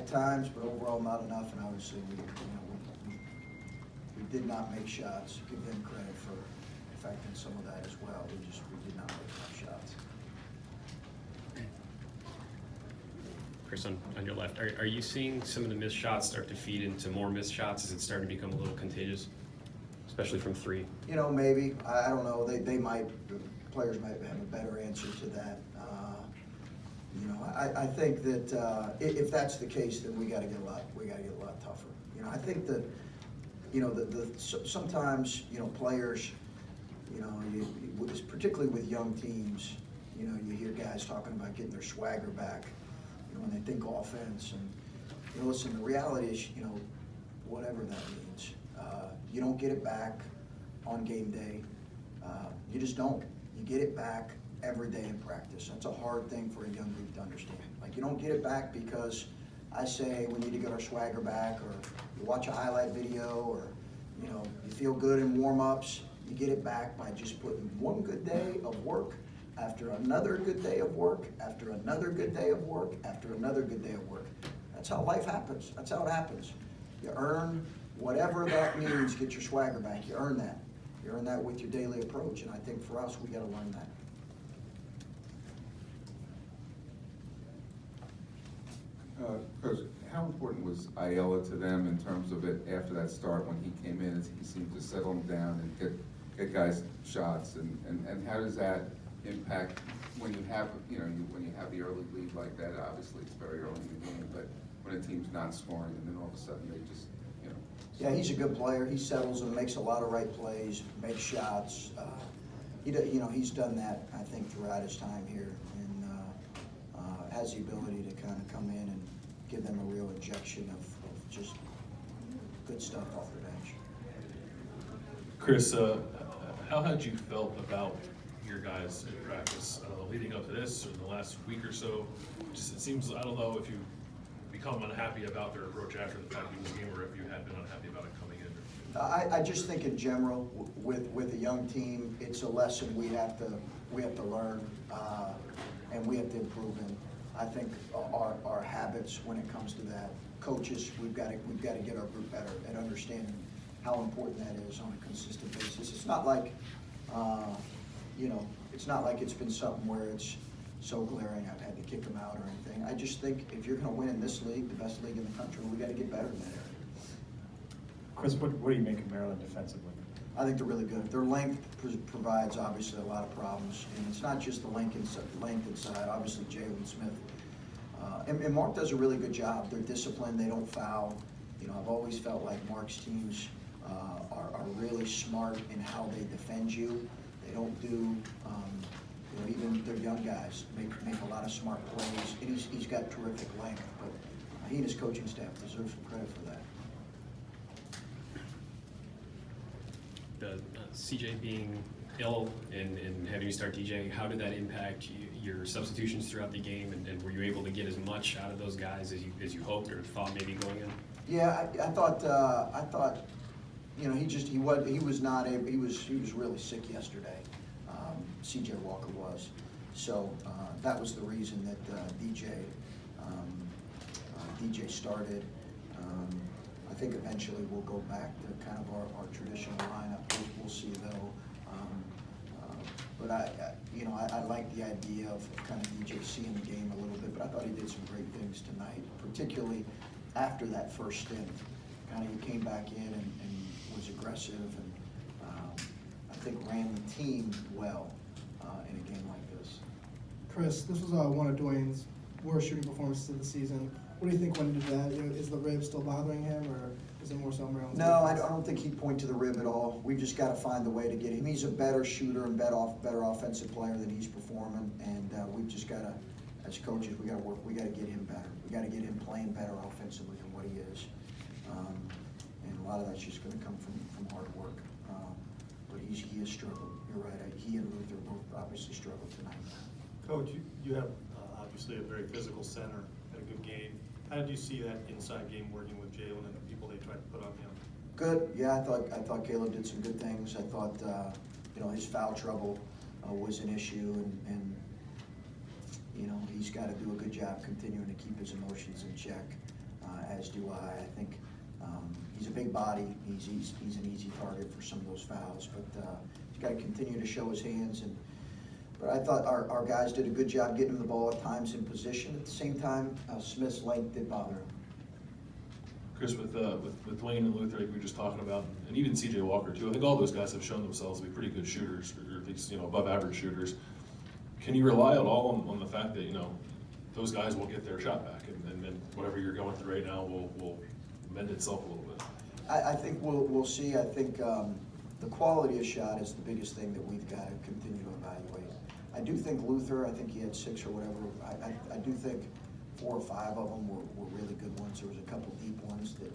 at times, but overall not enough. And obviously, we did not make shots. Give them credit for affecting some of that as well. We did not make enough shots. Chris, on your left, are you seeing some of the missed shots start to feed into more missed shots? Is it starting to become a little contagious, especially from three? Maybe. I don't know. They might. Players might have a better answer to that. I think that if that's the case, then we got to get a lot. We got to get a lot tougher. I think that sometimes players, particularly with young teams, you hear guys talking about getting their swagger back. When they think offense, and listen, the reality is, whatever that means, you don't get it back on game day. You just don't. You get it back every day in practice. That's a hard thing for a young group to understand. Like, you don't get it back because I say we need to get our swagger back, or you watch a highlight video, or you feel good in warm-ups. You get it back by just putting one good day of work after another good day of work, after another good day of work, after another good day of work. That's how life happens. That's how it happens. You earn whatever that means, get your swagger back. You earn that. You earn that with your daily approach, and I think for us, we got to learn that. Coach, how important was Ayala to them in terms of it after that start when he came in? He seemed to settle them down and get guys shots, and how does that impact when you have when you have the early lead like that? Obviously, it's very early in the game, but when a team's not scoring and then all of a sudden they just Yeah, he's a good player. He settles and makes a lot of right plays, makes shots. He's done that, I think, throughout his time here, and has the ability to kind of come in and give them a real injection of just good stuff off the bench. Chris, how had you felt about your guys in practice leading up to this, or in the last week or so? Just, it seems, I don't know if you become unhappy about their approach after the fact of this game, or if you had been unhappy about it coming in. I just think in general, with a young team, it's a lesson we have to learn, and we have to improve in. I think our habits when it comes to that, coaches, we've got to get our group better at understanding how important that is on a consistent basis. It's not like it's not like it's been something where it's so glaring I've had to kick them out or anything. I just think if you're going to win in this league, the best league in the country, we got to get better in that area. Chris, what do you make of Maryland defensively? I think they're really good. Their length provides obviously a lot of problems, and it's not just the length inside. Obviously, Jalen Smith and Mark does a really good job. They're disciplined. They don't foul. I've always felt like Mark's teams are really smart in how they defend you. They don't do even their young guys make a lot of smart plays. And he's got terrific length, but he and his coaching staff deserve some credit for that. CJ being ill and having to start DJing, how did that impact your substitutions throughout the game, and were you able to get as much out of those guys as you hoped or thought maybe going in? Yeah, I thought he was really sick yesterday. CJ Walker was, so that was the reason that DJ started. I think eventually we'll go back to kind of our traditional lineup. We'll see though. But I like the idea of kind of DJ seeing the game a little bit. But I thought he did some great things tonight, particularly after that first stint. Kind of he came back in and was aggressive, and I think ran the team well in a game like this. Chris, this was one of Dwayne's worst shooting performances of the season. What do you think went into that? Is the rib still bothering him, or is it more somewhere else? No, I don't think he'd point to the rib at all. We've just got to find a way to get him. He's a better shooter and better offensive player than he's performing, and we've just got to, as coaches, we got to work. We got to get him better. We got to get him playing better offensively than what he is, and a lot of that's just going to come from hard work. But he has struggled. You're right. He and Luther both obviously struggled tonight. Coach, you have obviously a very physical center, had a good game. How did you see that inside game working with Jalen and the people they tried to put on him? Good. Yeah, I thought Caleb did some good things. I thought his foul trouble was an issue, and he's got to do a good job continuing to keep his emotions in check. as do I. I think he's a big body. He's an easy target for some of those fouls, but he's got to continue to show his hands. But I thought our guys did a good job getting him the ball at times in position. At the same time, Smith's length did bother him. Chris, with Dwayne and Luther, like we were just talking about, and even C.J. Walker too, I think all those guys have shown themselves to be pretty good shooters, or at least, above average shooters. Can you rely at all on the fact that, those guys will get their shot back, and then whatever you're going through right now will mend itself a little bit? I think we'll see. I think the quality of shot is the biggest thing that we've got to continue to evaluate. I do think Luther, I think he had 6 or whatever. I do think 4 or 5 of them were really good ones. There was a couple deep ones that,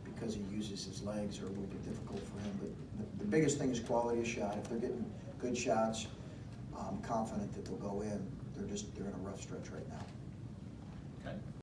because he uses his legs, are a little bit difficult for him. But the biggest thing is quality of shot. If they're getting good shots, I'm confident that they'll go in. They're in a rough stretch right now.